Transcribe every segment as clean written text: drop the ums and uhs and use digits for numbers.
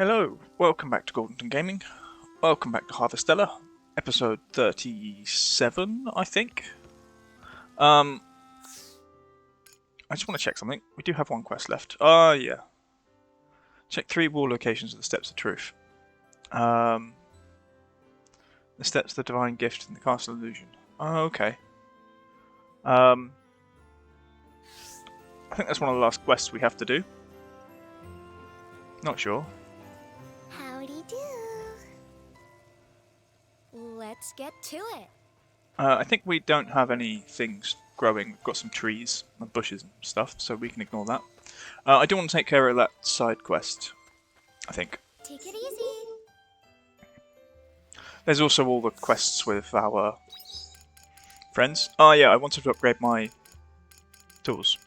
Hello, welcome back to Goldenton Gaming. Welcome back to Harvestella, episode 37, I think. I just want to check something. We do have one quest left. Yeah. Check 3 wall locations of the Steps of Truth. The Steps of the Divine Gift and the Castle Illusion. Oh, okay. I think that's one of the last quests we have to do. Not sure. Howdy do. Let's get to it. I think we don't have any things growing. We've got some trees and bushes and stuff, so we can ignore that. I do want to take care of that side quest, I think. Take it easy. There's also all the quests with our friends. Oh yeah, I wanted to upgrade my tools.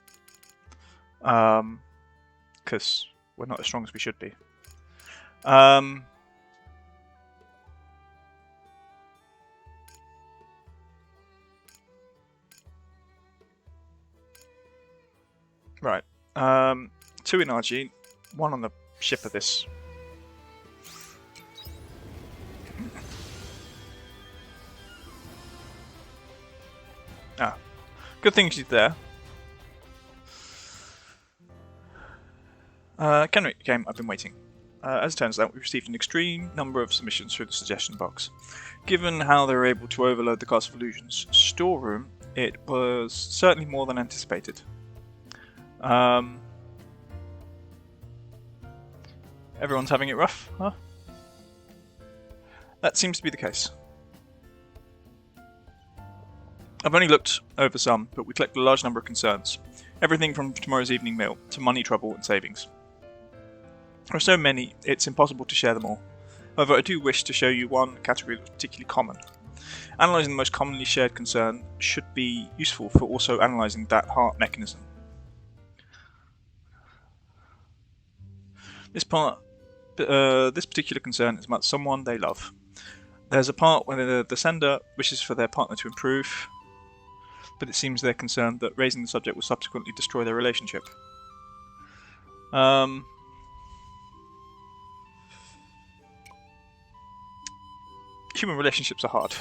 Because we're not as strong as we should be. Right. 2 in RG, 1 on the ship of this. Good thing she's there. Kenrick game, I've been waiting. As it turns out, we received an extreme number of submissions through the suggestion box. Given how they were able to overload the Castle of Illusions storeroom, it was certainly more than anticipated. Everyone's having it rough, huh? That seems to be the case. I've only looked over some, but we collect a large number of concerns. Everything from tomorrow's evening meal to money trouble and savings. There are so many, it's impossible to share them all. However, I do wish to show you one category that's particularly common. Analysing the most commonly shared concern should be useful for also analysing that heart mechanism. This particular concern is about someone they love. There's a part where the sender wishes for their partner to improve, but it seems they're concerned that raising the subject will subsequently destroy their relationship. Human relationships are hard.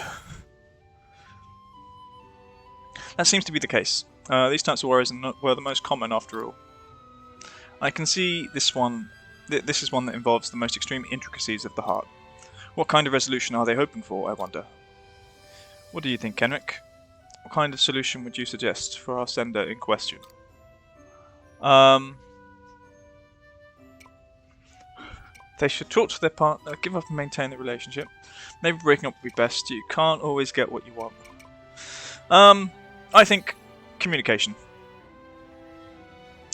That seems to be the case. These types of worries were the most common after all. I can see this one. This is one that involves the most extreme intricacies of the heart. What kind of resolution are they hoping for, I wonder? What do you think, Kenrick? What kind of solution would you suggest for our sender in question? They should talk to their partner, give up and maintain the relationship. Maybe breaking up would be best. You can't always get what you want. I think communication.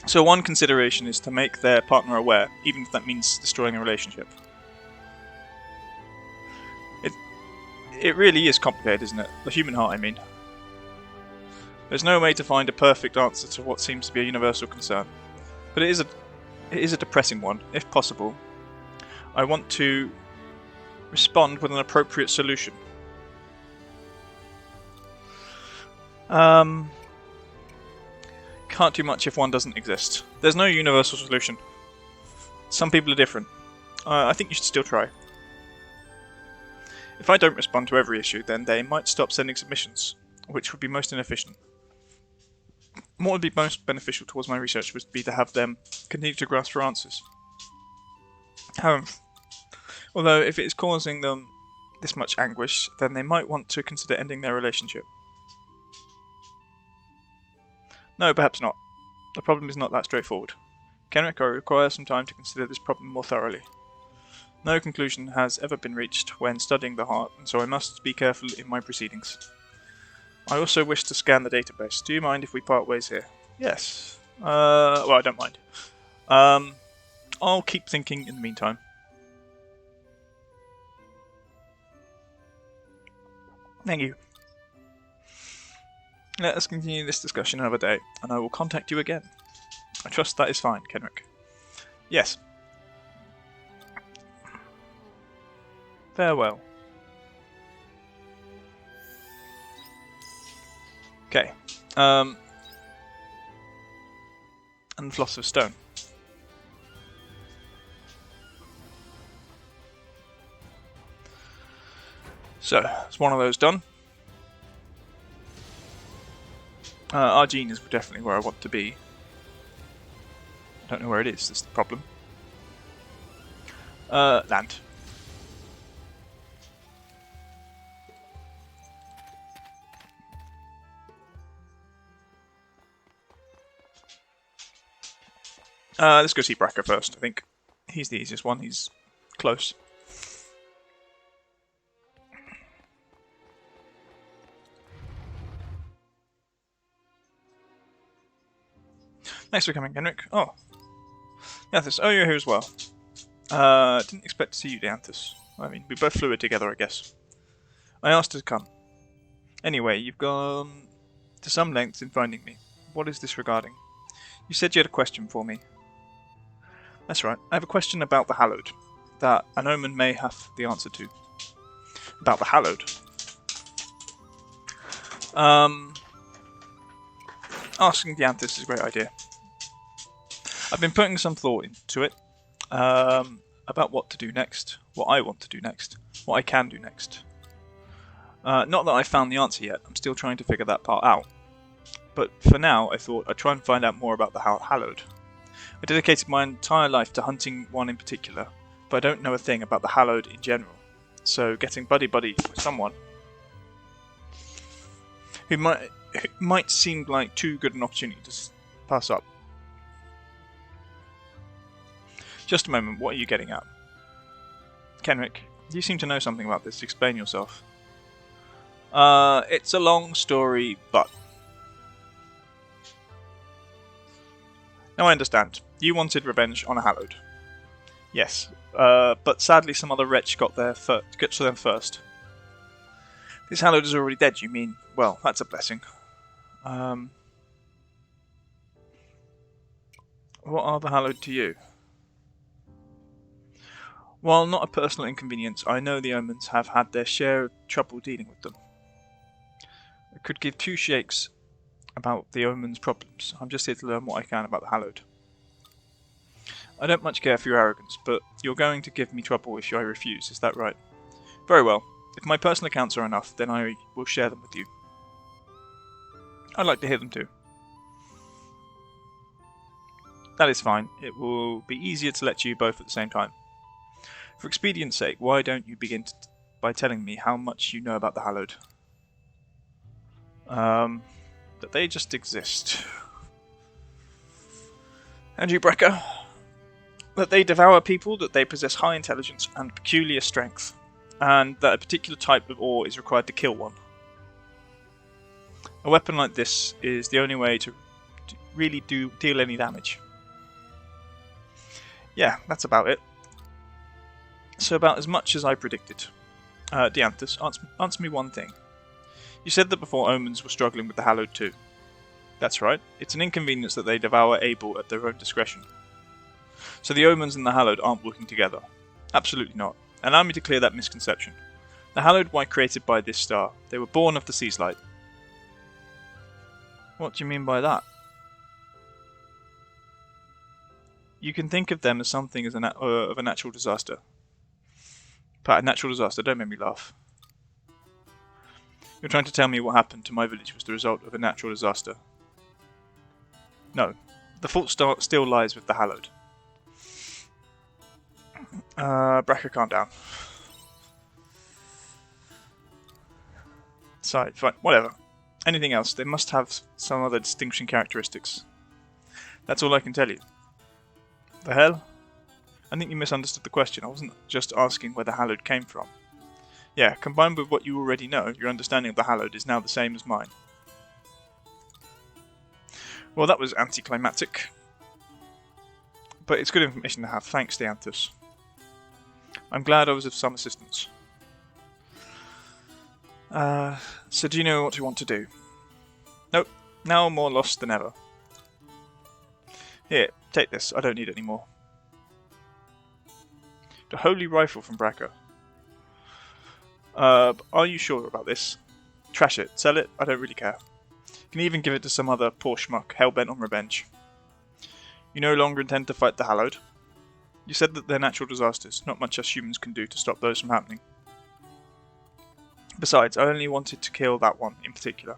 So one consideration is to make their partner aware, even if that means destroying a relationship. It really is complicated, isn't it? The human heart, I mean. There's no way to find a perfect answer to what seems to be a universal concern. But it is a depressing one, if possible. I want to respond with an appropriate solution. Can't do much if one doesn't exist. There's no universal solution. Some people are different. I think you should still try. If I don't respond to every issue, then they might stop sending submissions, which would be most inefficient. What would be most beneficial towards my research would be to have them continue to grasp for answers. Although, if it is causing them this much anguish, then they might want to consider ending their relationship. No, perhaps not. The problem is not that straightforward. Kenrick, I require some time to consider this problem more thoroughly. No conclusion has ever been reached when studying the heart, and so I must be careful in my proceedings. I also wish to scan the database. Do you mind if we part ways here? Yes. Well, I don't mind. I'll keep thinking in the meantime. Thank you. Let us continue this discussion another day, and I will contact you again. I trust that is fine, Kenrick. Yes. Farewell. Okay. And Philosopher's Stone. So, it's one of those done. Argene is definitely where I want to be. I don't know where it is, that's the problem. Land. Let's go see Bracker first, I think. He's the easiest one, he's close. Thanks for coming, Henrik. Oh. Dianthus, oh, you're here as well. Didn't expect to see you, Dianthus. I mean, we both flew it together, I guess. I asked her to come. Anyway, you've gone to some lengths in finding me. What is this regarding? You said you had a question for me. That's right. I have a question about the Hallowed, that an omen may have the answer to. About the Hallowed. Asking Dianthus is a great idea. I've been putting some thought into it, about what to do next, what I want to do next, what I can do next. Not that I've found the answer yet, I'm still trying to figure that part out. But for now, I thought I'd try and find out more about the Hallowed. I dedicated my entire life to hunting one in particular, but I don't know a thing about the Hallowed in general. So getting buddy-buddy with someone who might seem like too good an opportunity to pass up. Just a moment, what are you getting at? Kenrick, you seem to know something about this. Explain yourself. It's a long story, but... Now I understand. You wanted revenge on a Hallowed. Yes, but sadly some other wretch got to them first. This Hallowed is already dead, you mean? Well, that's a blessing. What are the Hallowed to you? While not a personal inconvenience, I know the Omens have had their share of trouble dealing with them. I could give two shakes about the Omens' problems. I'm just here to learn what I can about the Hallowed. I don't much care for your arrogance, but you're going to give me trouble if I refuse, is that right? Very well. If my personal accounts are enough, then I will share them with you. I'd like to hear them too. That is fine. It will be easier to let you both at the same time. For expedience sake, why don't you begin by telling me how much you know about the Hallowed? That they just exist. And you, Brecker? That they devour people, that they possess high intelligence and peculiar strength, and that a particular type of ore is required to kill one. A weapon like this is the only way to really deal any damage. Yeah, that's about it. So about as much as I predicted. Dianthus, answer me one thing. You said that before Omens were struggling with the Hallowed too. That's right. It's an inconvenience that they devour Able at their own discretion. So the Omens and the Hallowed aren't working together. Absolutely not. Allow me to clear that misconception. The Hallowed were created by this star. They were born of the sea's light. What do you mean by that? You can think of them as something of a natural disaster. Pat, a natural disaster, don't make me laugh. You're trying to tell me what happened to my village was the result of a natural disaster. No, the fault still lies with the Hallowed. Bracker, calm down. Sorry, fine, whatever. Anything else, they must have some other distinguishing characteristics. That's all I can tell you. The hell? I think you misunderstood the question. I wasn't just asking where the Hallowed came from. Yeah, combined with what you already know, your understanding of the Hallowed is now the same as mine. Well, that was anticlimactic. But it's good information to have. Thanks, Dianthus. I'm glad I was of some assistance. So do you know what you want to do? Nope. Now I'm more lost than ever. Here, take this. I don't need it anymore. The holy rifle from Bracker. Are you sure about this? Trash it. Sell it. I don't really care. You can even give it to some other poor schmuck, hell-bent on revenge. You no longer intend to fight the Hallowed? You said that they're natural disasters. Not much us humans can do to stop those from happening. Besides, I only wanted to kill that one in particular.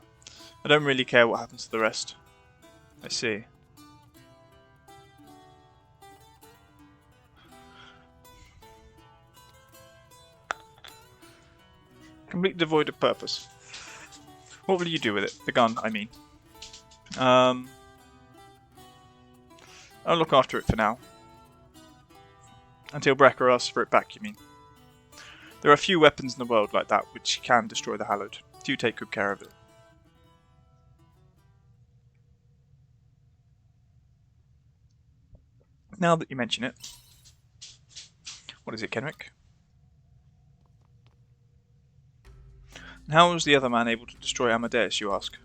I don't really care what happens to the rest. I see. Completely devoid of purpose. What will you do with it? The gun, I mean. I'll look after it for now. Until Brecker asks for it back, you mean? There are few weapons in the world like that which can destroy the Hallowed. Do take good care of it. Now that you mention it. What is it, Kenrick? How was the other man able to destroy Amadeus, you ask?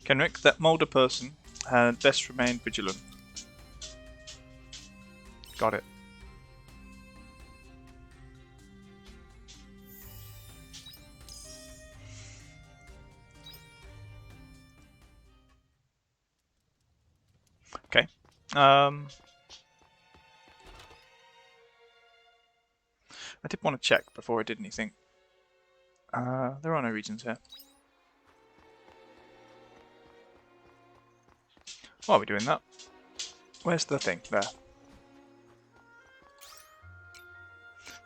Kenrick, that Mulder person had best remain vigilant. Got it. Okay. I did want to check before I did anything. There are no regions here. Why are we doing that? Where's the thing? There.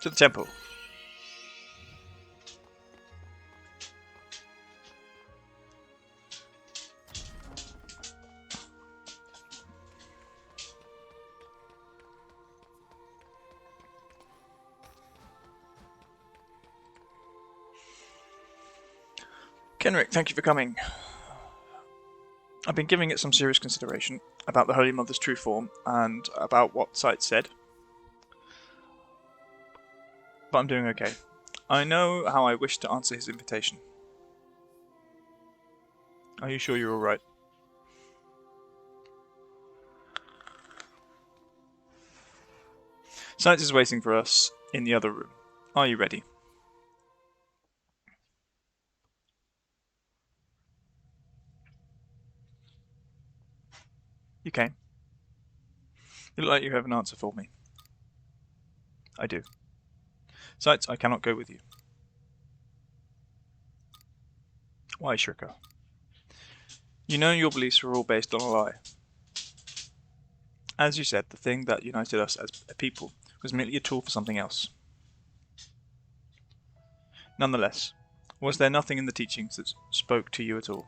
To the temple. Kenrick, thank you for coming. I've been giving it some serious consideration about the Holy Mother's true form and about what Sight said. But I'm doing okay. I know how I wish to answer his invitation. Are you sure you're alright? Sight is waiting for us in the other room. Are you ready? You came. You look like you have an answer for me. I do. Sights, I cannot go with you. Why, Shrika? You know your beliefs were all based on a lie. As you said, the thing that united us as a people was merely a tool for something else. Nonetheless, was there nothing in the teachings that spoke to you at all?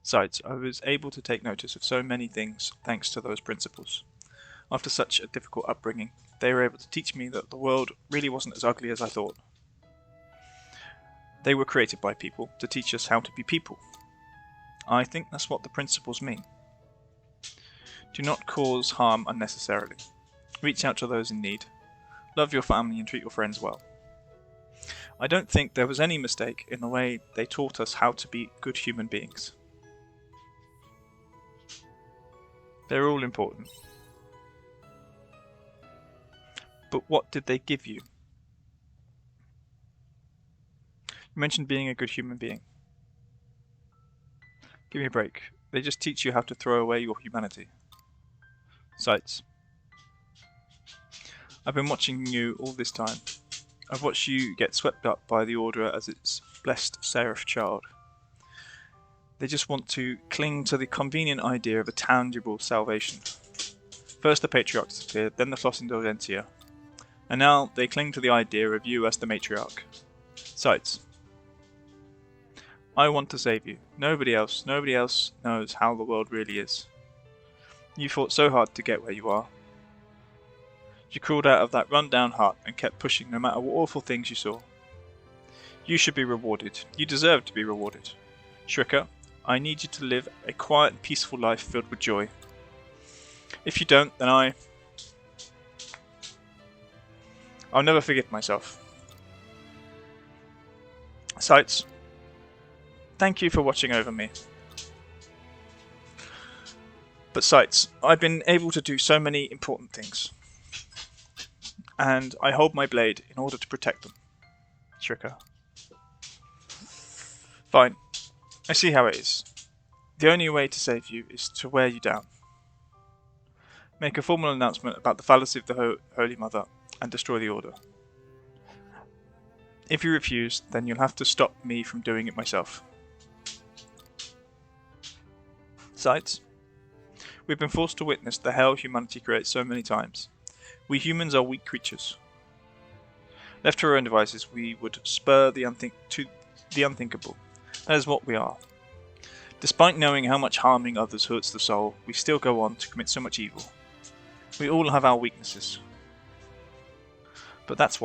Besides, I was able to take notice of so many things thanks to those principles. After such a difficult upbringing, they were able to teach me that the world really wasn't as ugly as I thought. They were created by people to teach us how to be people. I think that's what the principles mean. Do not cause harm unnecessarily. Reach out to those in need. Love your family and treat your friends well. I don't think there was any mistake in the way they taught us how to be good human beings. They're all important. But what did they give you? You mentioned being a good human being. Give me a break. They just teach you how to throw away your humanity. Sights. I've been watching you all this time. I've watched you get swept up by the Order as its blessed seraph child. They just want to cling to the convenient idea of a tangible salvation. First the Patriarch disappeared, then the Flos Indulgentia. And now they cling to the idea of you as the Matriarch. Sights. I want to save you. Nobody else knows how the world really is. You fought so hard to get where you are. You crawled out of that run-down hut and kept pushing no matter what awful things you saw. You should be rewarded. You deserve to be rewarded. Shrika, I need you to live a quiet and peaceful life filled with joy. If you don't, then I'll never forgive myself. Sights, thank you for watching over me. But Sights, I've been able to do so many important things. And I hold my blade in order to protect them. Shrika. Fine. I see how it is. The only way to save you is to wear you down. Make a formal announcement about the fallacy of the Holy Mother and destroy the Order. If you refuse, then you'll have to stop me from doing it myself. Besides, we've been forced to witness the hell humanity creates so many times. We humans are weak creatures. Left to our own devices, we would spur the unthinkable. That is what we are. Despite knowing how much harming others hurts the soul, we still go on to commit so much evil. We all have our weaknesses. But that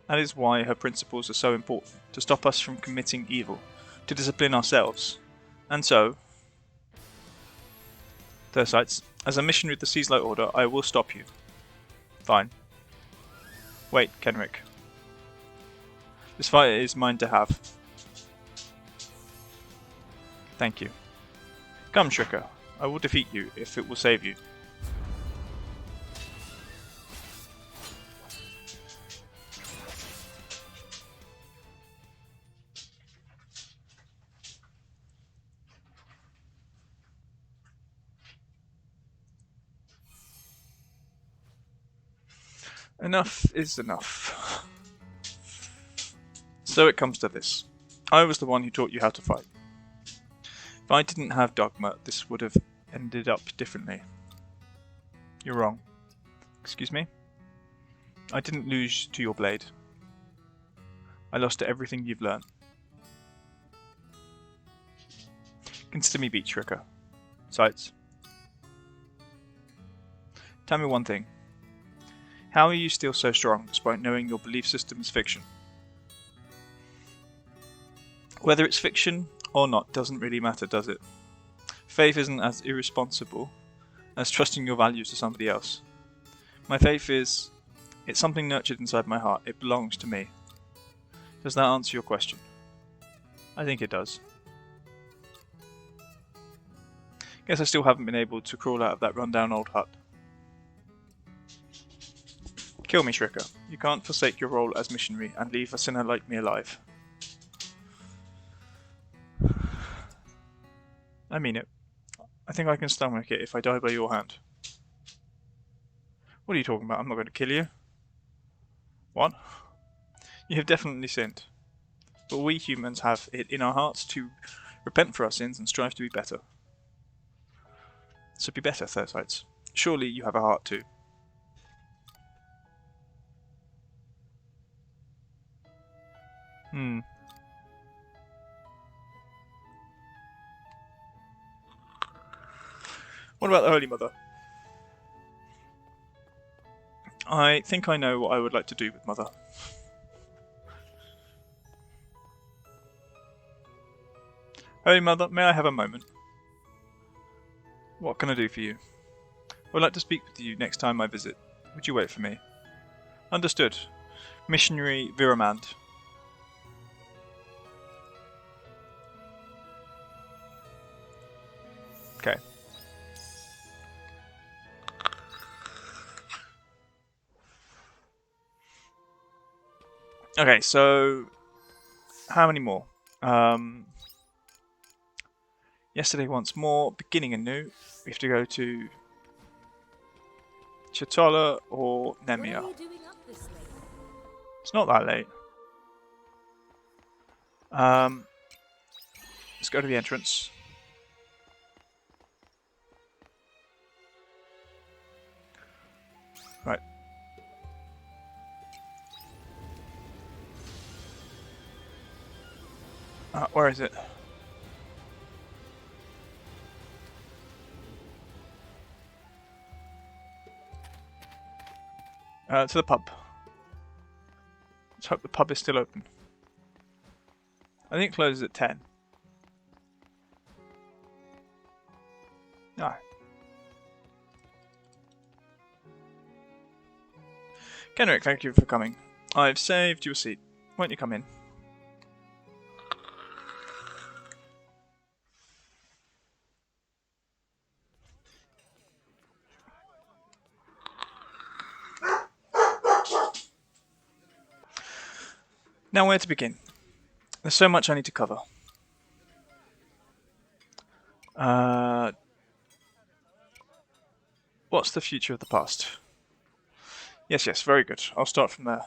is why her principles are so important, to stop us from committing evil, to discipline ourselves. And so, Thersites, as a missionary of the Seaslight Order, I will stop you. Fine. Wait, Kenrick. This fight is mine to have. Thank you. Come, Shrika. I will defeat you if it will save you. Enough is enough. So it comes to this. I was the one who taught you how to fight. If I didn't have dogma, this would have ended up differently. You're wrong. Excuse me? I didn't lose to your blade. I lost to everything you've learned. Consider me beat, Shrika. Sights. Tell me one thing. How are you still so strong, despite knowing your belief system is fiction? Whether it's fiction or not doesn't really matter, does it? Faith isn't as irresponsible as trusting your values to somebody else. My faith it's something nurtured inside my heart. It belongs to me. Does that answer your question? I think it does. Guess I still haven't been able to crawl out of that rundown old hut. Kill me, Shrika. You can't forsake your role as missionary and leave a sinner like me alive. I mean it. I think I can stomach it if I die by your hand. What are you talking about? I'm not going to kill you. What? You have definitely sinned. But we humans have it in our hearts to repent for our sins and strive to be better. So be better, Thersites. Surely you have a heart too. What about the Holy Mother? I think I know what I would like to do with Mother. Holy Mother, may I have a moment? What can I do for you? I would like to speak with you next time I visit. Would you wait for me? Understood. Missionary Viramand. Okay. Okay, so how many more? Yesterday once more, beginning anew. We have to go to Chitola or Nemia. It's not that late. Let's go to the entrance. Right. Where is it? To the pub. Let's hope the pub is still open. I think it closes at 10. Ah. Kenrick, thank you for coming. I've saved you a seat. Won't you come in? Now where to begin? There's so much I need to cover. What's the future of the past? Yes, very good. I'll start from there.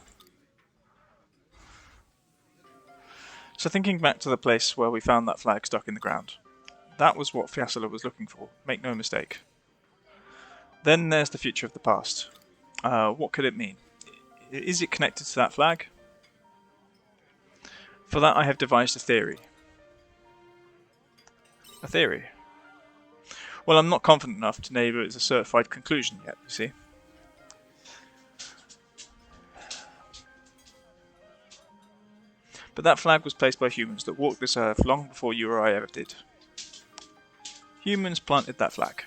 So thinking back to the place where we found that flag stuck in the ground, that was what Fiasala was looking for, make no mistake. Then there's the future of the past. What could it mean? Is it connected to that flag? For that I have devised a theory. A theory? Well, I'm not confident enough to name it as a certified conclusion yet, you see. But that flag was placed by humans that walked this earth long before you or I ever did. Humans planted that flag.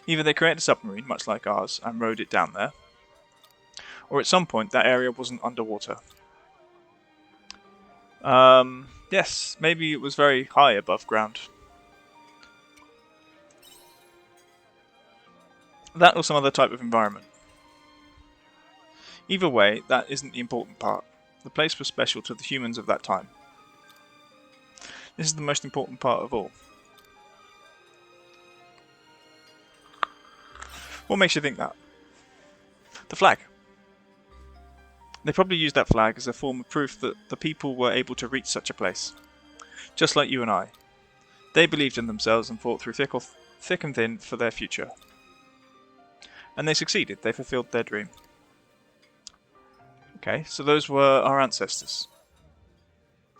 Either they created a submarine, much like ours, and rowed it down there, or at some point that area wasn't underwater. Yes, maybe it was very high above ground. That or some other type of environment. Either way, that isn't the important part. The place was special to the humans of that time. This is the most important part of all. What makes you think that? The flag. They probably used that flag as a form of proof that the people were able to reach such a place. Just like you and I. They believed in themselves and fought through thick and thin for their future. And they succeeded. They fulfilled their dream. Okay, so those were our ancestors.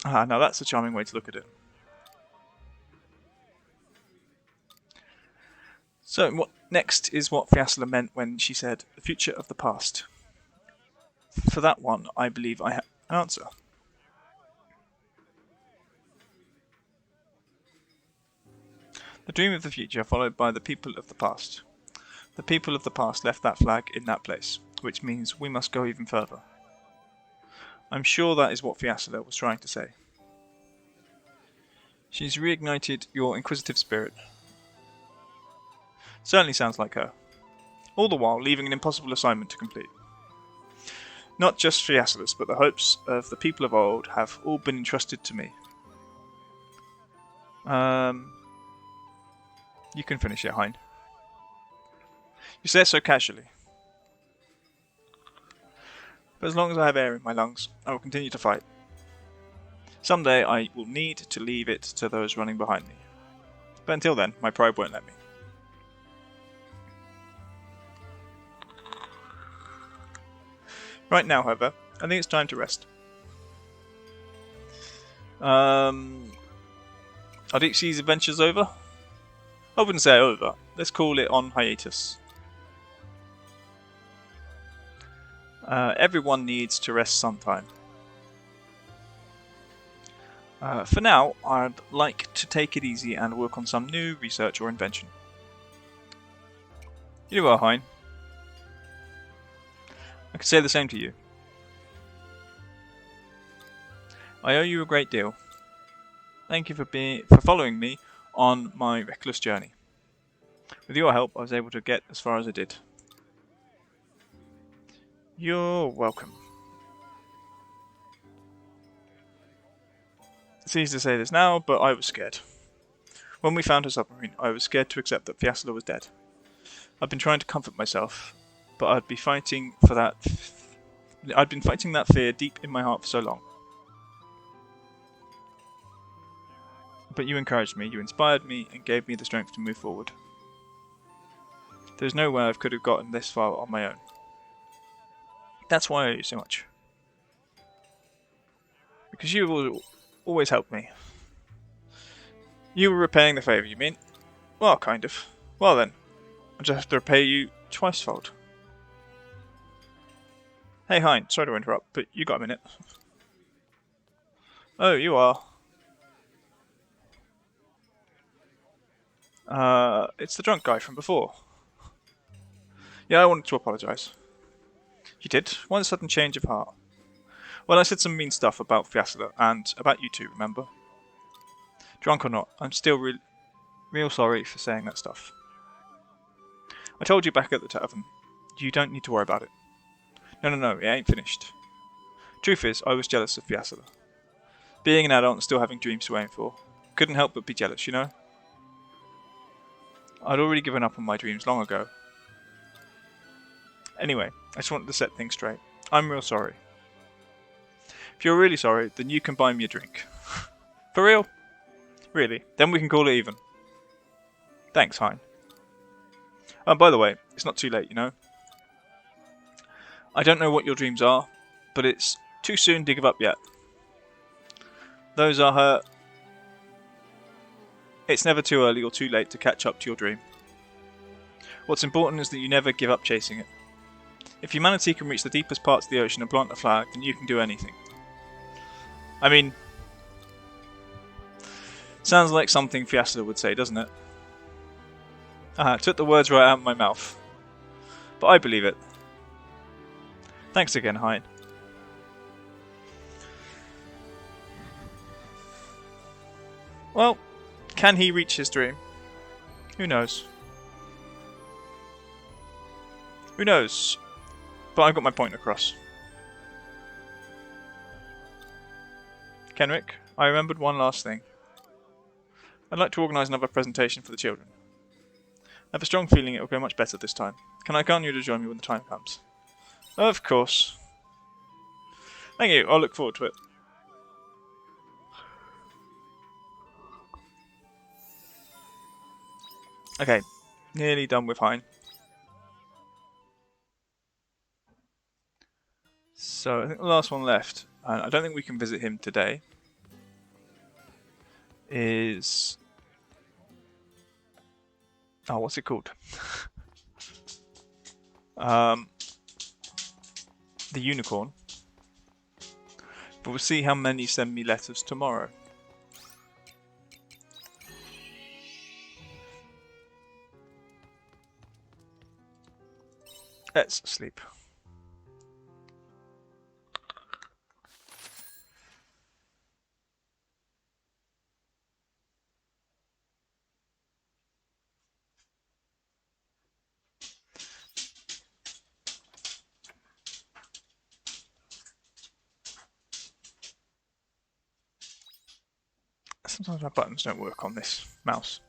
Now that's a charming way to look at it. So, what next is what Fiasala meant when she said, the future of the past. For that one, I believe I have an answer. The dream of the future followed by the people of the past. The people of the past left that flag in that place, which means we must go even further. I'm sure that is what Fiasala was trying to say. She's reignited your inquisitive spirit. Certainly sounds like her. All the while leaving an impossible assignment to complete. Not just Fiasala's, but the hopes of the people of old have all been entrusted to me. You can finish it, Hein. You say it so casually. But as long as I have air in my lungs, I will continue to fight. Someday I will need to leave it to those running behind me. But until then, my pride won't let me. Right now, however, I think it's time to rest. Are Deep Sea's adventures over? I wouldn't say over. Let's call it on hiatus. Everyone needs to rest sometime. For now, I'd like to take it easy and work on some new research or invention. You do well, Hein. I could say the same to you. I owe you a great deal. Thank you for following me on my reckless journey. With your help, I was able to get as far as I did. You're welcome. It's easy to say this now, but I was scared. When we found her submarine, I was scared to accept that Fiasala was dead. I've been trying to comfort myself, but I'd been fighting that fear deep in my heart for so long. But you encouraged me, you inspired me, and gave me the strength to move forward. There's no way I could have gotten this far on my own. That's why I owe you so much. Because you will always help me. You were repaying the favour, you mean? Well, kind of. Well then, I'll just have to repay you twicefold. Hey Hein, sorry to interrupt, but you got a minute. Oh, you are. It's the drunk guy from before. Yeah, I wanted to apologise. You did? One sudden change of heart. Well, I said some mean stuff about Fiasala, and about you two, remember? Drunk or not, I'm still real sorry for saying that stuff. I told you back at the tavern. You don't need to worry about it. No, it ain't finished. Truth is, I was jealous of Fiasala. Being an adult and still having dreams to aim for. Couldn't help but be jealous, you know? I'd already given up on my dreams long ago. Anyway, I just wanted to set things straight. I'm real sorry. If you're really sorry, then you can buy me a drink. For real? Really? Then we can call it even. Thanks, Hein. Oh, by the way, it's not too late, you know. I don't know what your dreams are, but it's too soon to give up yet. Those are her... It's never too early or too late to catch up to your dream. What's important is that you never give up chasing it. If humanity can reach the deepest parts of the ocean and plant a flag, then you can do anything. I mean... Sounds like something Fiasla would say, doesn't it? Took the words right out of my mouth. But I believe it. Thanks again, Hein. Well, can he reach his dream? Who knows? Who knows? But I got my point across. Kenrick, I remembered one last thing. I'd like to organise another presentation for the children. I have a strong feeling it will go much better this time. Can I count on you to join me when the time comes? Of course. Thank you, I'll look forward to it. Okay, nearly done with Hein. So I think the last one left, and I don't think we can visit him today, is... Oh, what's it called? The unicorn. But we'll see how many send me letters tomorrow. Let's sleep. Sometimes my buttons don't work on this mouse.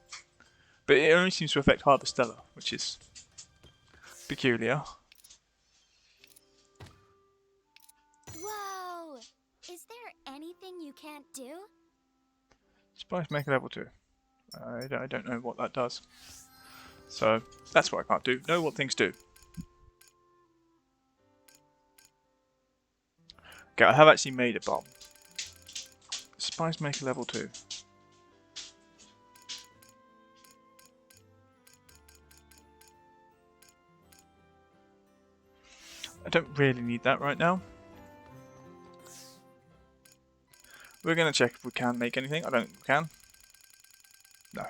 But it only seems to affect Harvestella, which is peculiar. Whoa! Is there anything you can't do? Spice make a level 2. I don't know what that does. So, that's what I can't do. Know what things do. Okay, I have actually made a bomb. Spice make a level 2. I don't really need that right now. We're going to check if we can make anything. I don't think we can. No.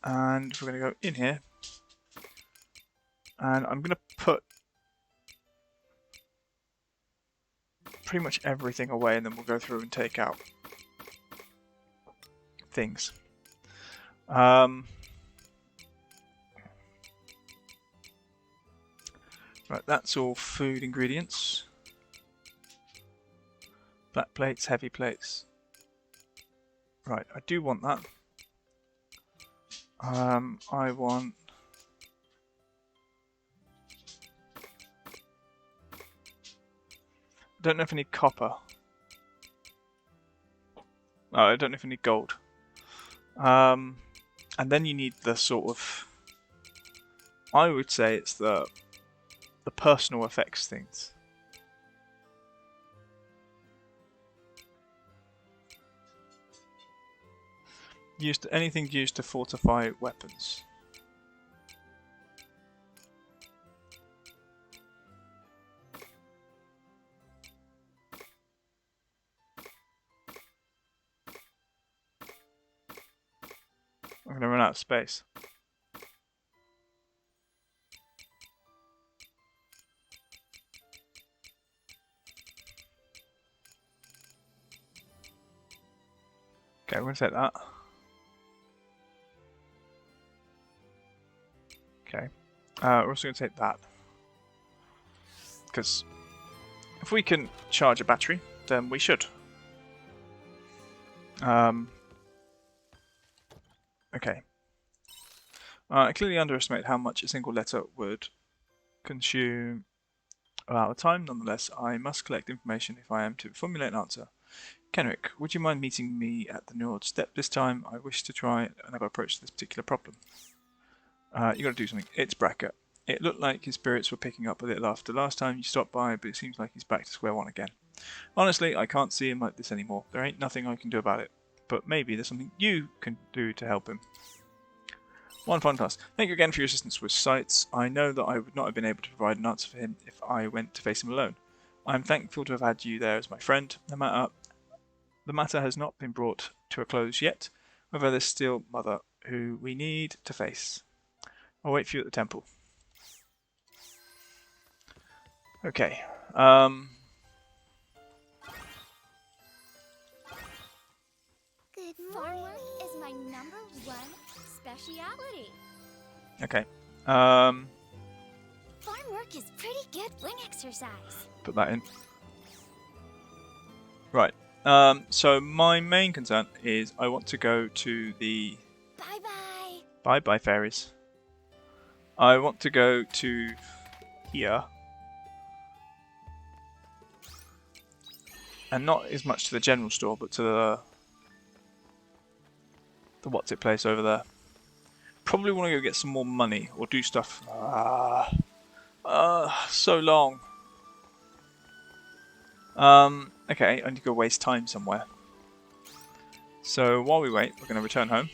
And we're going to go in here. And I'm going to put pretty much everything away, and then we'll go through and take out things. Right, that's all food ingredients. Black plates, heavy plates. Right, I do want that. I want... I don't know if I need copper. Oh, I don't know if I need gold. And then you need the sort of... I would say it's the personal effects things. Anything used to fortify weapons. I'm going to run out of space. Okay, we're going to take that. Okay. We're also going to take that. Because if we can charge a battery, then we should. Okay. I clearly underestimated how much a single letter would consume Out of time, nonetheless, I must collect information if I am to formulate an answer. Kenrick, would you mind meeting me at the Nord Step this time? I wish to try another approach to this particular problem. You got to do something. It's Bracker. It looked like his spirits were picking up a little after last time you stopped by, but it seems like he's back to square one again. Honestly, I can't see him like this anymore. There ain't nothing I can do about it. But maybe there's something you can do to help him. One fun task. Thank you again for your assistance with sights. I know that I would not have been able to provide an answer for him if I went to face him alone. I am thankful to have had you there as my friend. The matter has not been brought to a close yet. However, there's still Mother, who we need to face. I'll wait for you at the temple. Okay. Good morning. Farm work is my number one speciality. Okay. Farm work is pretty good wing exercise. Put that in. Right. So my main concern is I want to go to the... Bye-bye. Bye-bye, fairies. I want to go to here. And not as much to the general store, but to the what's it place over there. Probably want to go get some more money or do stuff. So long. Okay, I need to go waste time somewhere. So while we wait, we're going to return home.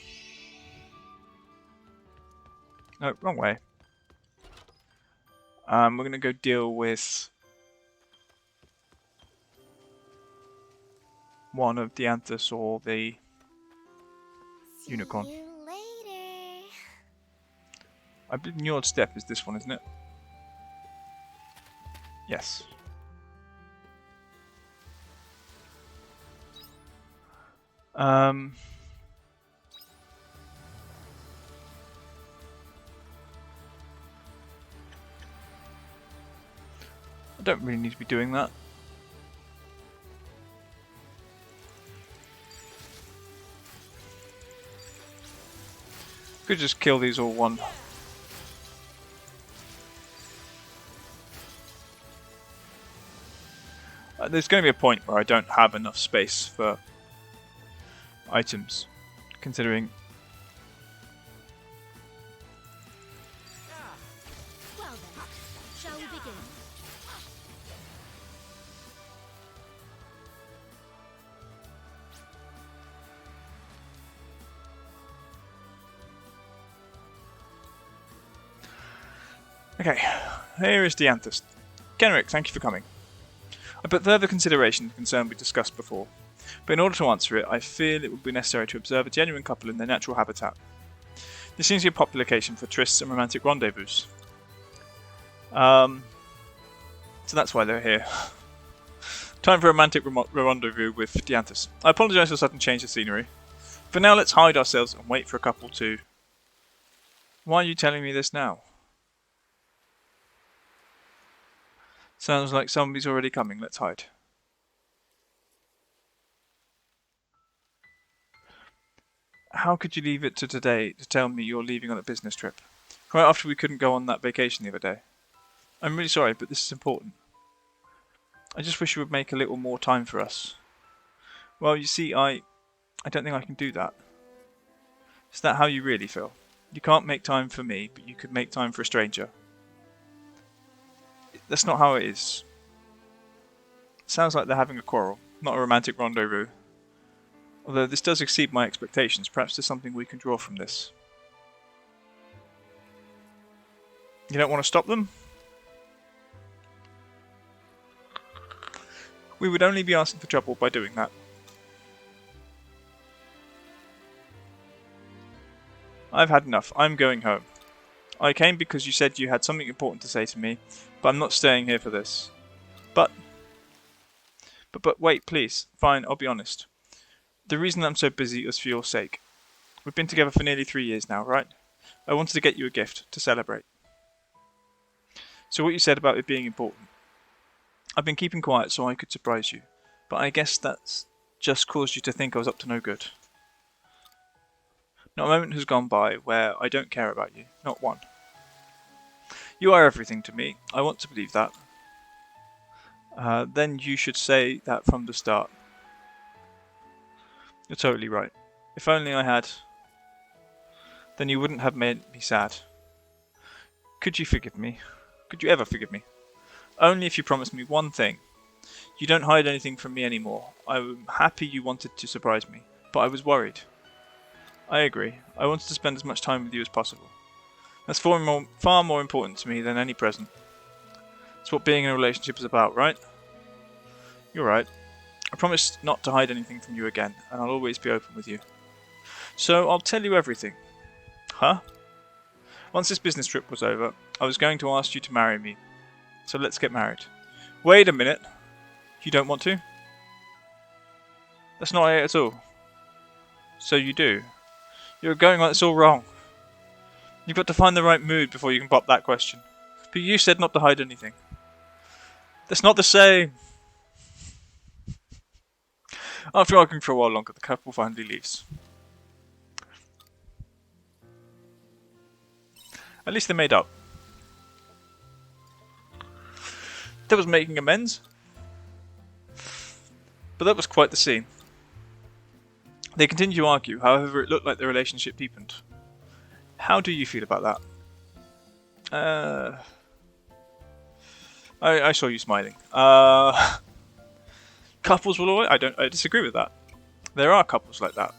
No, wrong way. We're going to go deal with one of Dianthus or the unicorn. See you later. I believe Njord Step is this one, isn't it? Yes. I don't really need to be doing that. Could just kill these all one. There's going to be a point where I don't have enough space for items, considering. Well then, shall we begin? Okay, here is Dianthus. Kenrick, thank you for coming. I put further consideration the concern we discussed before, but in order to answer it, I feel it would be necessary to observe a genuine couple in their natural habitat. This seems to be a popular occasion for trysts and romantic rendezvous. So that's why they're here. Time for a romantic rendezvous with Dianthus. I apologise for the sudden change of scenery. For now, let's hide ourselves and wait for a couple to... Why are you telling me this now? Sounds like somebody's already coming. Let's hide. How could you leave it to today to tell me you're leaving on a business trip? Right after we couldn't go on that vacation the other day. I'm really sorry, but this is important. I just wish you would make a little more time for us. Well, you see, I don't think I can do that. Is that how you really feel? You can't make time for me, but you could make time for a stranger. That's not how it is. It sounds like they're having a quarrel, not a romantic rendezvous. Although this does exceed my expectations, perhaps there's something we can draw from this. You don't want to stop them? We would only be asking for trouble by doing that. I've had enough. I'm going home. I came because you said you had something important to say to me, but I'm not staying here for this. But wait, please. Fine, I'll be honest. The reason I'm so busy is for your sake. We've been together for nearly 3 years now, right? I wanted to get you a gift to celebrate. So what you said about it being important. I've been keeping quiet so I could surprise you, but I guess that's just caused you to think I was up to no good. Not a moment has gone by where I don't care about you. Not one. You are everything to me. I want to believe that. then you should say that from the start. You're totally right. If only I had, then you wouldn't have made me sad. Could you forgive me? Could you ever forgive me? Only if you promise me one thing. You don't hide anything from me anymore. I'm happy you wanted to surprise me, but I was worried. I agree. I wanted to spend as much time with you as possible. That's far more important to me than any present. It's what being in a relationship is about, right? You're right. I promise not to hide anything from you again, and I'll always be open with you. So I'll tell you everything. Huh? Once this business trip was over, I was going to ask you to marry me. So let's get married. Wait a minute. You don't want to? That's not it at all. So you do. You're going like this all wrong. You've got to find the right mood before you can pop that question. But you said not to hide anything. That's not the same. After arguing for a while longer, the couple finally leaves. At least they made up. That was making amends. But that was quite the scene. They continued to argue, however it looked like their relationship deepened. How do you feel about that? I saw you smiling. Couples will always... I disagree with that. There are couples like that.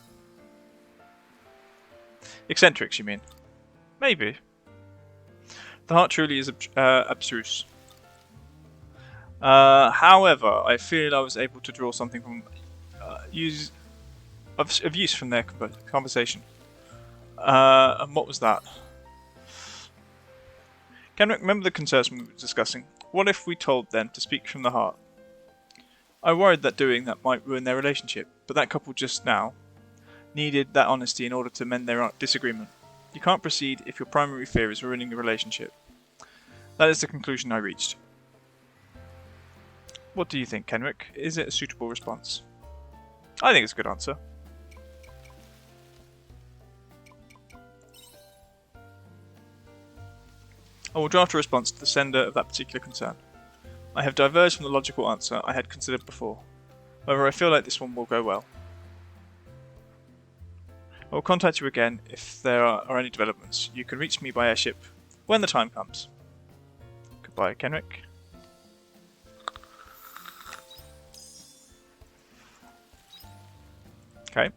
Eccentrics, you mean? Maybe. The heart truly is abstruse. However, I feel I was able to draw something from use from their conversation. And what was that? Can you remember the concerns we were discussing? What if we told them to speak from the heart? I worried that doing that might ruin their relationship, but that couple just now needed that honesty in order to mend their disagreement. You can't proceed if your primary fear is ruining the relationship. That is the conclusion I reached. What do you think, Kenrick? Is it a suitable response? I think it's a good answer. I will draft a response to the sender of that particular concern. I have diverged from the logical answer I had considered before. However, I feel like this one will go well. I will contact you again if there are any developments. You can reach me by airship when the time comes. Goodbye, Kenrick. Okay.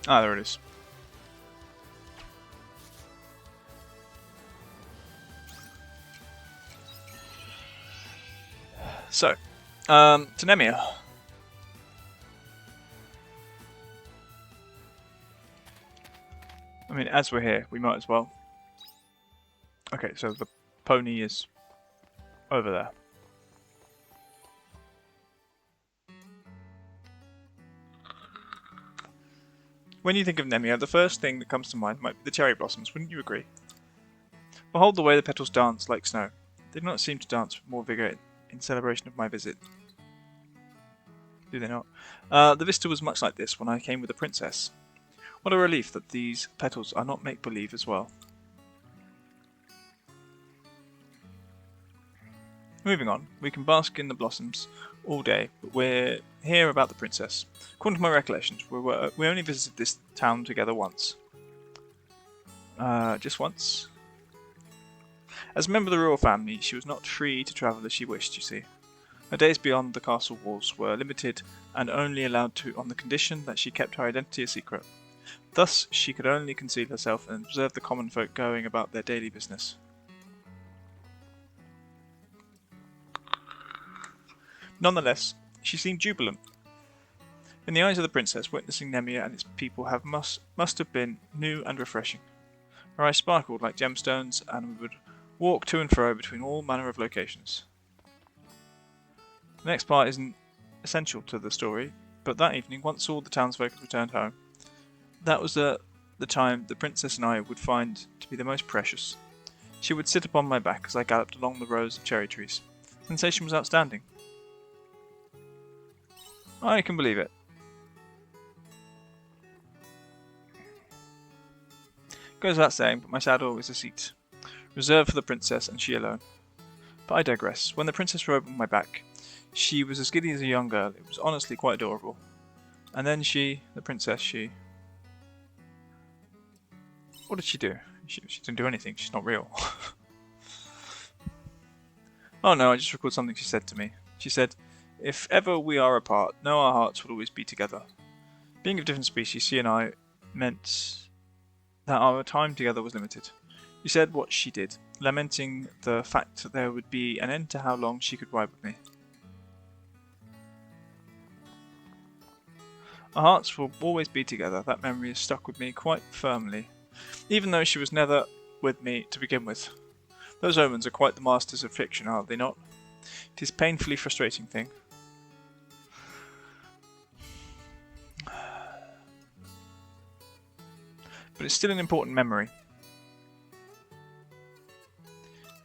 There it is. So, to Nemia. I mean, as we're here, we might as well. Okay, so the pony is over there. When you think of Nemia, the first thing that comes to mind might be the cherry blossoms, wouldn't you agree? Behold the way the petals dance like snow. They do not seem to dance with more vigour in celebration of my visit. Do they not? The vista was much like this when I came with the princess. What a relief that these petals are not make-believe as well. Moving on, we can bask in the blossoms all day, but we're here about the princess. According to my recollections, we only visited this town together once. Just once? As a member of the royal family, she was not free to travel as she wished, you see. Her days beyond the castle walls were limited and only allowed to on the condition that she kept her identity a secret. Thus, she could only conceal herself and observe the common folk going about their daily business. Nonetheless, she seemed jubilant. In the eyes of the princess, witnessing Nemia and its people must have been new and refreshing. Her eyes sparkled like gemstones, and we would walk to and fro between all manner of locations. The next part isn't essential to the story, But that evening, once all the townsfolk had returned home, that was the time the princess and I would find to be the most precious. She would sit upon my back as I galloped along the rows of cherry trees. The sensation was outstanding. I can believe it. Goes without saying, but my saddle is a seat, reserved for the princess and she alone. But I digress. When the princess rode on my back, she was as giddy as a young girl. It was honestly quite adorable. And then the princess, what did she do? She didn't do anything. She's not real. Oh no, I just recalled something she said to me. She said, "If ever we are apart, know our hearts will always be together." Being of different species, she and I meant that our time together was limited. She said what she did, lamenting the fact that there would be an end to how long she could ride with me. Our hearts will always be together. That memory has stuck with me quite firmly, even though she was never with me to begin with. Those omens are quite the masters of fiction, are they not? It is a painfully frustrating thing. But it's still an important memory.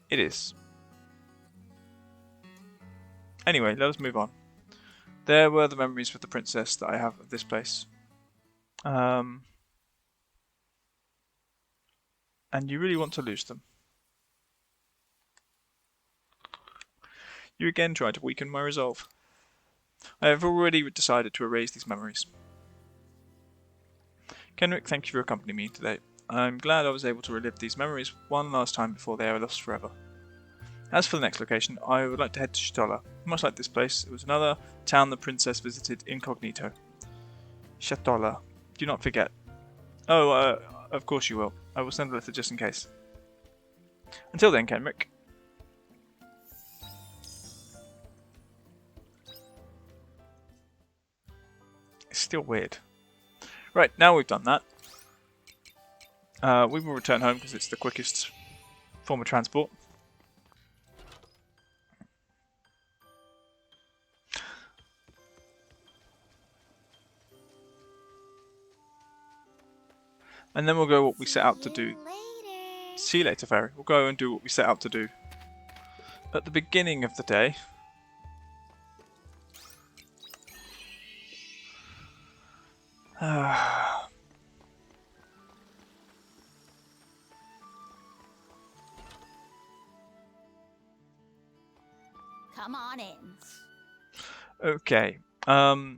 It is. Anyway, let us move on. There were the memories with the princess that I have of this place. And you really want to lose them. You again try to weaken my resolve. I have already decided to erase these memories. Kenrick, thank you for accompanying me today. I'm glad I was able to relive these memories one last time before they are lost forever. As for the next location, I would like to head to Harvestella. Much like this place, it was another town the princess visited incognito. Harvestella. Do not forget. Oh, of course you will. I will send a letter just in case. Until then, Kenrick. It's still weird. Right, now we've done that. We will return home because it's the quickest form of transport. And then we'll go what we set out to do. See you later, Fairy. We'll go and do what we set out to do at the beginning of the day. Come on in. Okay. I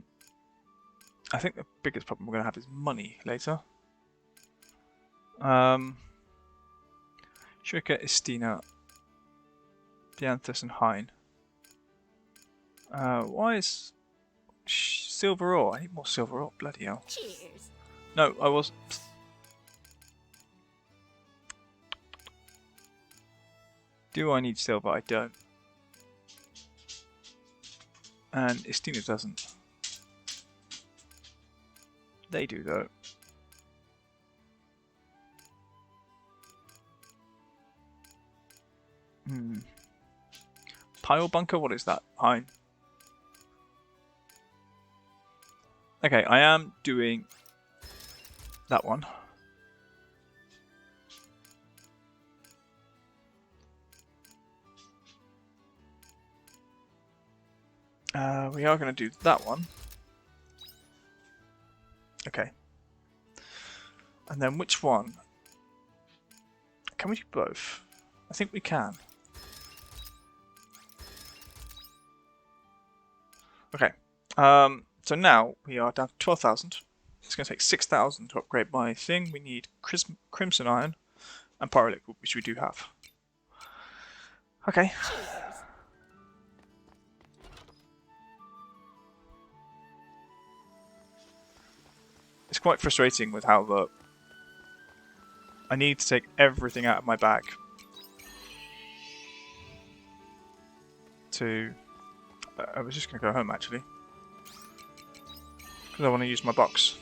think the biggest problem we're going to have is money later. Shrika, Estina, Dianthus, and Hein. Why is silver ore? I need more silver ore. Bloody hell. Cheers. No, I was. Do I need silver? I don't. And Estina doesn't. They do though. Pile bunker? What is that? Hein. Okay, I am doing that one. We are going to do that one. Okay. And then which one? Can we do both? I think we can. Okay. So now we are down to 12,000. It's going to take 6,000 to upgrade my thing. We need Crimson Iron and Pyroliquid, which we do have. Okay. It's quite frustrating with how I need to take everything out of my bag to... I was just going to go home actually. Because I want to use my box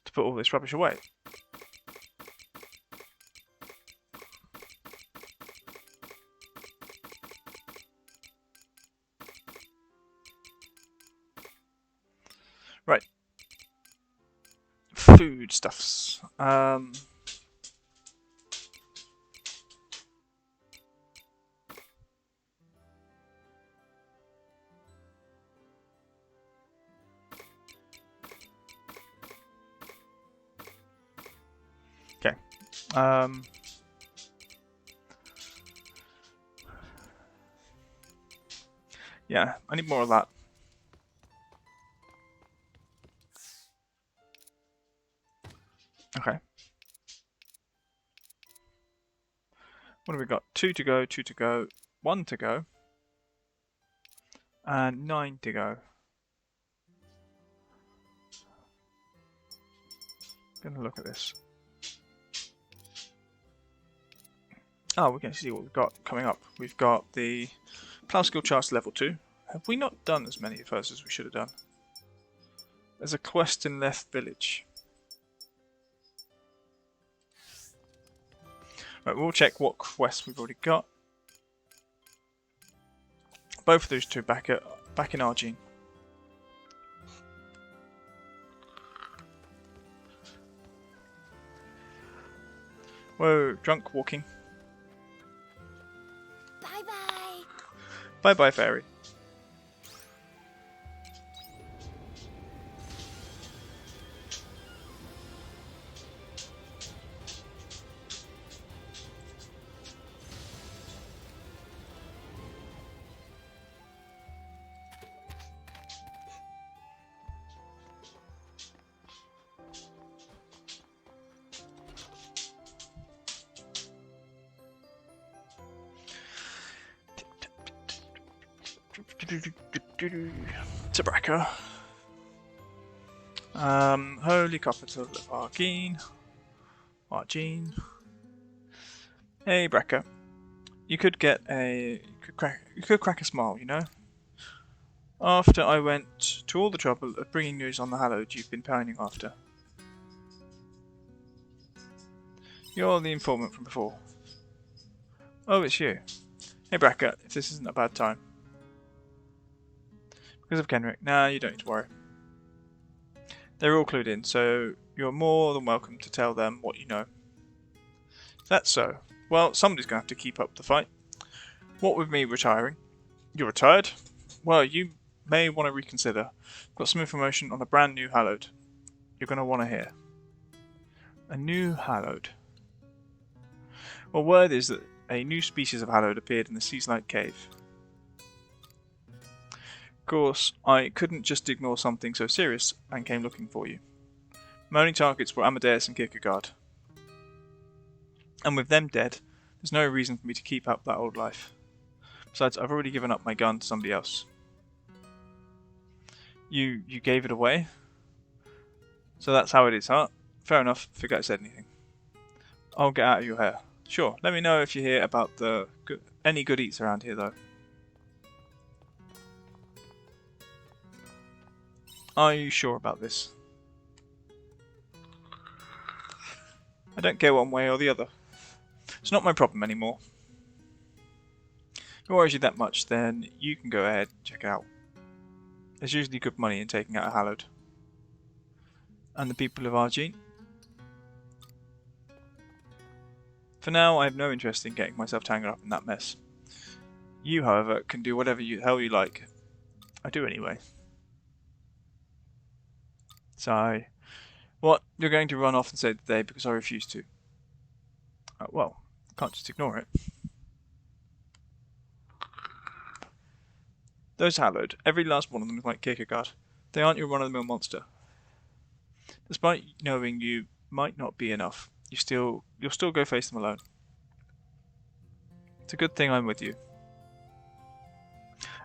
to put all this rubbish away. foodstuffs. Okay. Yeah, I need more of that. Okay. What have we got? 2 to go, 2 to go, 1 to go, and 9 to go. Gonna look at this. Oh, we can see what we've got coming up. We've got the Plough Skill Charts level 2. Have we not done as many of those as we should have done? There's a quest in Leth Village. Right, we'll check what quests we've already got. Both of those two back in Argene. Whoa, drunk walking. Bye-bye. Bye-bye, fairy. Tabraka. Holy capital of Argene. Hey, Brekka. You could get a... You could crack a smile, you know? After I went to all the trouble of bringing news on the hallowed you've been pining after. You're the informant from before. Oh, it's you. Hey, Brekka, if this isn't a bad time. Because of Kenrick. Nah, you don't need to worry. They're all clued in, so you're more than welcome to tell them what you know. That's so. Well, somebody's going to have to keep up the fight. What with me retiring? You're retired? Well, you may want to reconsider. Got some information on a brand new hallowed. You're going to want to hear. A new hallowed. Well, word is that a new species of hallowed appeared in the Seaslight Cave. Of course, I couldn't just ignore something so serious and came looking for you. My only targets were Amadeus and Kierkegaard. And with them dead, there's no reason for me to keep up that old life. Besides, I've already given up my gun to somebody else. You gave it away? So that's how it is, huh? Fair enough, forget I said anything. I'll get out of your hair. Sure, let me know if you hear about any good eats around here though. Are you sure about this? I don't care one way or the other. It's not my problem anymore. If it worries you that much, then you can go ahead and check it out. There's usually good money in taking out a hallowed. And the people of Argene? For now, I have no interest in getting myself tangled up in that mess. You, however, can do whatever the hell you like. I do anyway. Sigh. What? You're going to run off and save the day because I refuse to? Well, can't just ignore it. Those hallowed, every last one of them is like Kierkegaard. They aren't your run-of-the-mill monster. Despite knowing you might not be enough, you'll still go face them alone. It's a good thing I'm with you.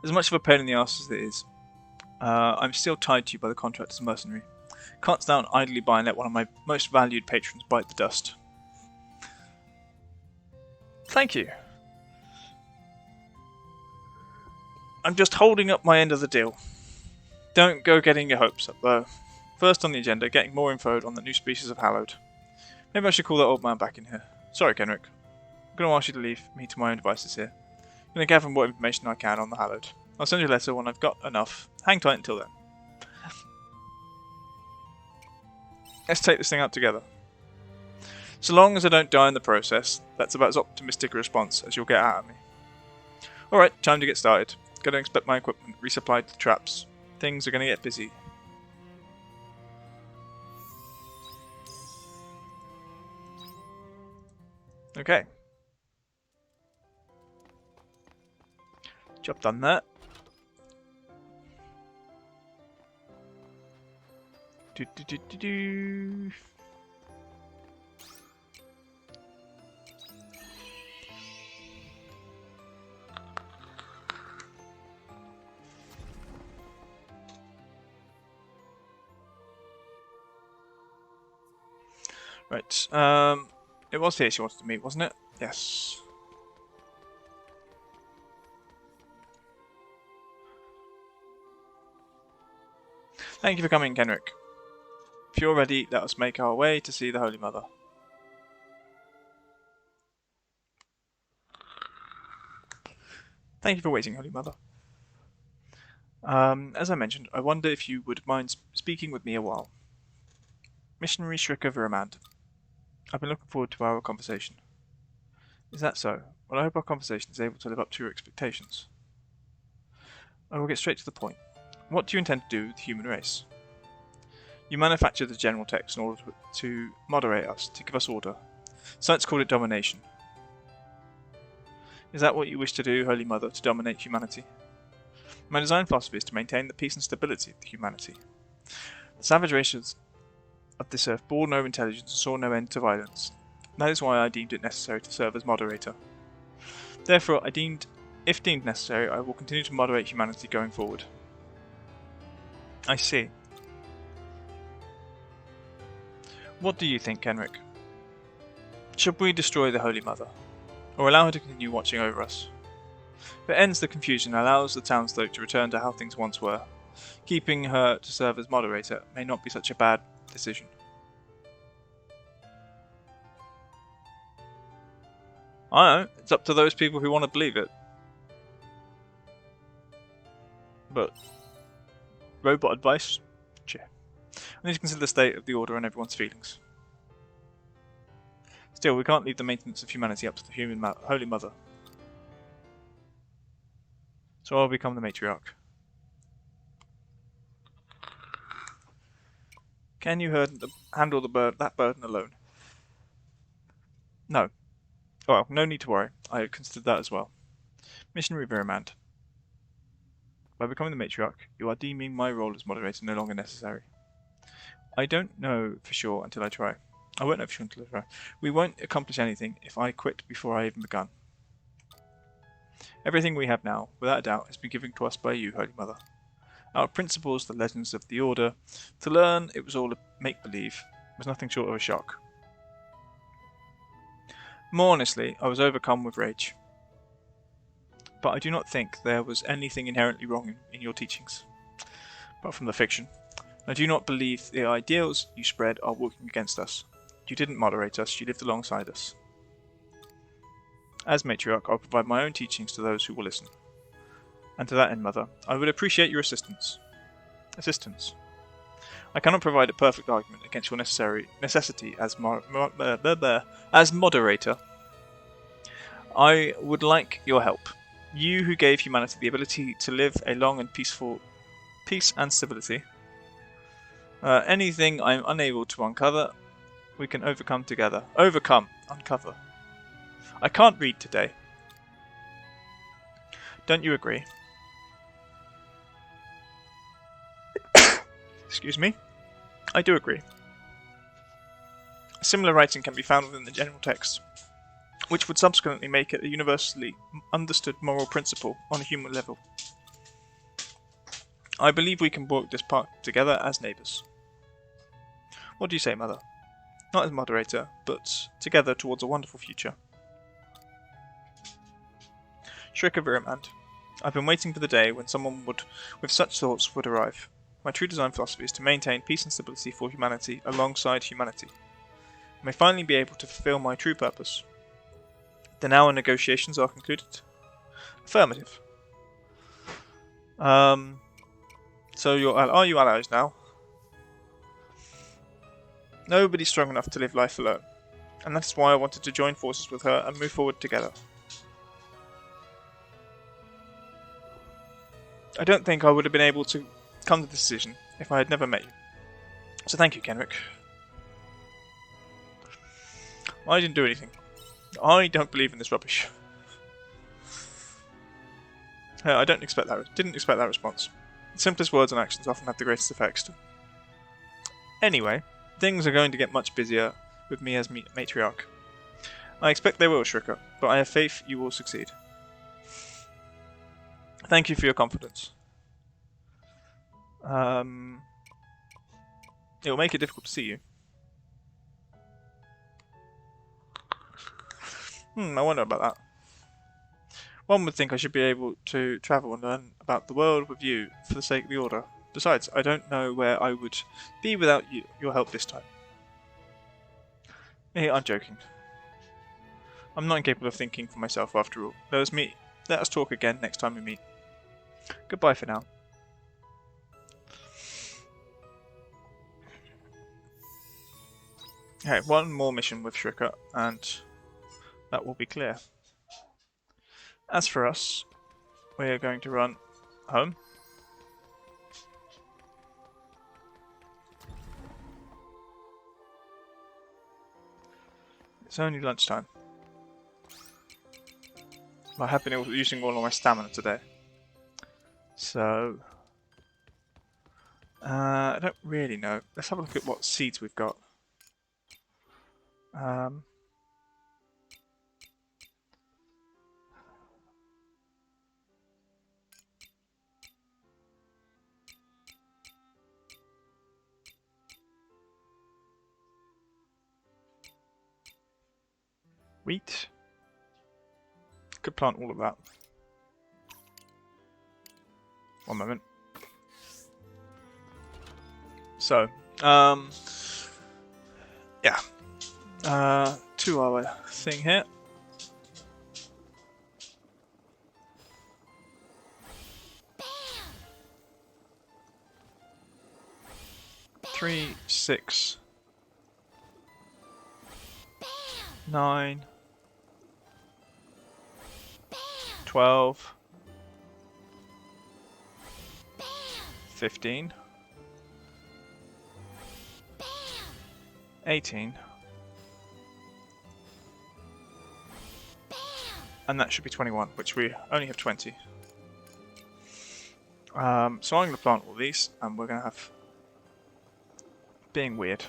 As much of a pain in the ass as it is, I'm still tied to you by the contract as a mercenary. Can't stand idly by and let one of my most valued patrons bite the dust. Thank you. I'm just holding up my end of the deal. Don't go getting your hopes up, though. First on the agenda, getting more info on the new species of hallowed. Maybe I should call that old man back in here. Sorry, Kenrick. I'm going to ask you to leave me to my own devices here. I'm going to gather what information I can on the hallowed. I'll send you a letter when I've got enough. Hang tight until then. Let's take this thing out together. So long as I don't die in the process, that's about as optimistic a response as you'll get out of me. Alright, time to get started. Gotta inspect my equipment, resupply the traps. Things are gonna get busy. Okay. Job done that. Do do do do do. Right. It was here she wanted to meet, wasn't it? Yes. Thank you for coming, Kenrick. If you're ready, let us make our way to see the Holy Mother. Thank you for waiting, Holy Mother. As I mentioned, I wonder if you would mind speaking with me a while. Missionary Shrika Viramand. I've been looking forward to our conversation. Is that so? Well, I hope our conversation is able to live up to your expectations. I will get straight to the point. What do you intend to do with the human race? You manufacture the general text in order to moderate us, to give us order. Science called it domination. Is that what you wish to do, Holy Mother, to dominate humanity? My design philosophy is to maintain the peace and stability of the humanity. The savage races of this earth bore no intelligence and saw no end to violence. That is why I deemed it necessary to serve as moderator. Therefore, if deemed necessary, I will continue to moderate humanity going forward. I see. What do you think, Kenrick? Should we destroy the Holy Mother, or allow her to continue watching over us? If it ends the confusion and allows the townsfolk to return to how things once were, keeping her to serve as moderator may not be such a bad decision. I don't know, it's up to those people who want to believe it. But robot advice? Cheer. I need to consider the state of the Order and everyone's feelings. Still, we can't leave the maintenance of humanity up to the Holy Mother. So I'll become the matriarch. Can you handle that burden alone? No. Well, no need to worry. I considered that as well. Missionary Viramand. By becoming the matriarch, you are deeming my role as moderator no longer necessary. I don't know for sure until I try. I won't know for sure until I try. We won't accomplish anything if I quit before I even begun. Everything we have now, without a doubt, has been given to us by you, Holy Mother. Our principles, the legends of the Order, to learn it was all a make-believe, was nothing short of a shock. More honestly, I was overcome with rage. But I do not think there was anything inherently wrong in your teachings, apart from the fiction. I do not believe the ideals you spread are working against us. You didn't moderate us, you lived alongside us. As matriarch, I'll provide my own teachings to those who will listen. And to that end, Mother, I would appreciate your assistance. I cannot provide a perfect argument against your necessity as moderator. I would like your help. You who gave humanity the ability to live a long and peaceful peace and civility. Anything I'm unable to uncover, we can overcome together. Uncover. I can't read today. Don't you agree? Excuse me? I do agree. A similar writing can be found within the general text, which would subsequently make it a universally understood moral principle on a human level. I believe we can walk this path together as neighbours. What do you say, Mother? Not as moderator, but together towards a wonderful future. Shrika Viramand. I've been waiting for the day when someone with such thoughts would arrive. My true design philosophy is to maintain peace and stability for humanity alongside humanity. I may finally be able to fulfill my true purpose. Then our negotiations are concluded? Affirmative. So are you allies now? Nobody's strong enough to live life alone, and that's why I wanted to join forces with her and move forward together. I don't think I would have been able to come to this decision if I had never met you. So thank you, Kenrick. I didn't do anything. I don't believe in this rubbish. I didn't expect that response. The simplest words and actions often have the greatest effects. Anyway, things are going to get much busier with me as matriarch. I expect they will, Shriker, but I have faith you will succeed. Thank you for your confidence. It will make it difficult to see you. I wonder about that. One would think I should be able to travel and learn about the world with you for the sake of the Order. Besides, I don't know where I would be without your help this time. Hey, I'm joking. I'm not incapable of thinking for myself after all. Let us talk again next time we meet. Goodbye for now. Okay, one more mission with Shriker, and that will be clear. As for us, we are going to run home. It's only lunchtime. I have been using all of my stamina today. So, I don't really know. Let's have a look at what seeds we've got. Wheat. Could plant all of that. One moment. So, yeah. 2-hour thing here. Bam! 3, 6, Bam! 9, Bam! 12, Bam! 15, Bam! 18, and that should be 21, which we only have 20. So I'm going to plant all these, and we're going to have being weird.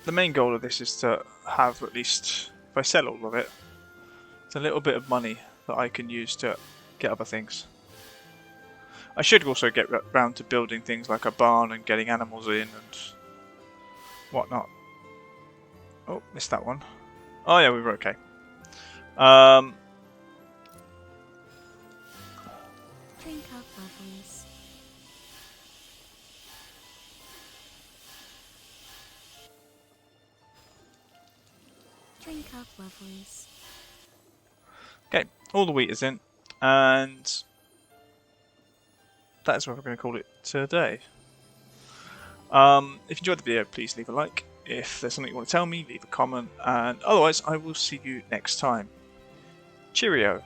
The main goal of this is to have at least, if I sell all of it, it's a little bit of money that I can use to get other things. I should also get round to building things like a barn and getting animals in and whatnot. Oh, missed that one. Oh yeah, we were okay. Drink up, lovelies. Drink up, lovelies. Okay, all the wheat is in, and that is what we're going to call it today. If you enjoyed the video, please leave a like. If there's something you want to tell me, leave a comment, and otherwise I will see you next time. Cheerio!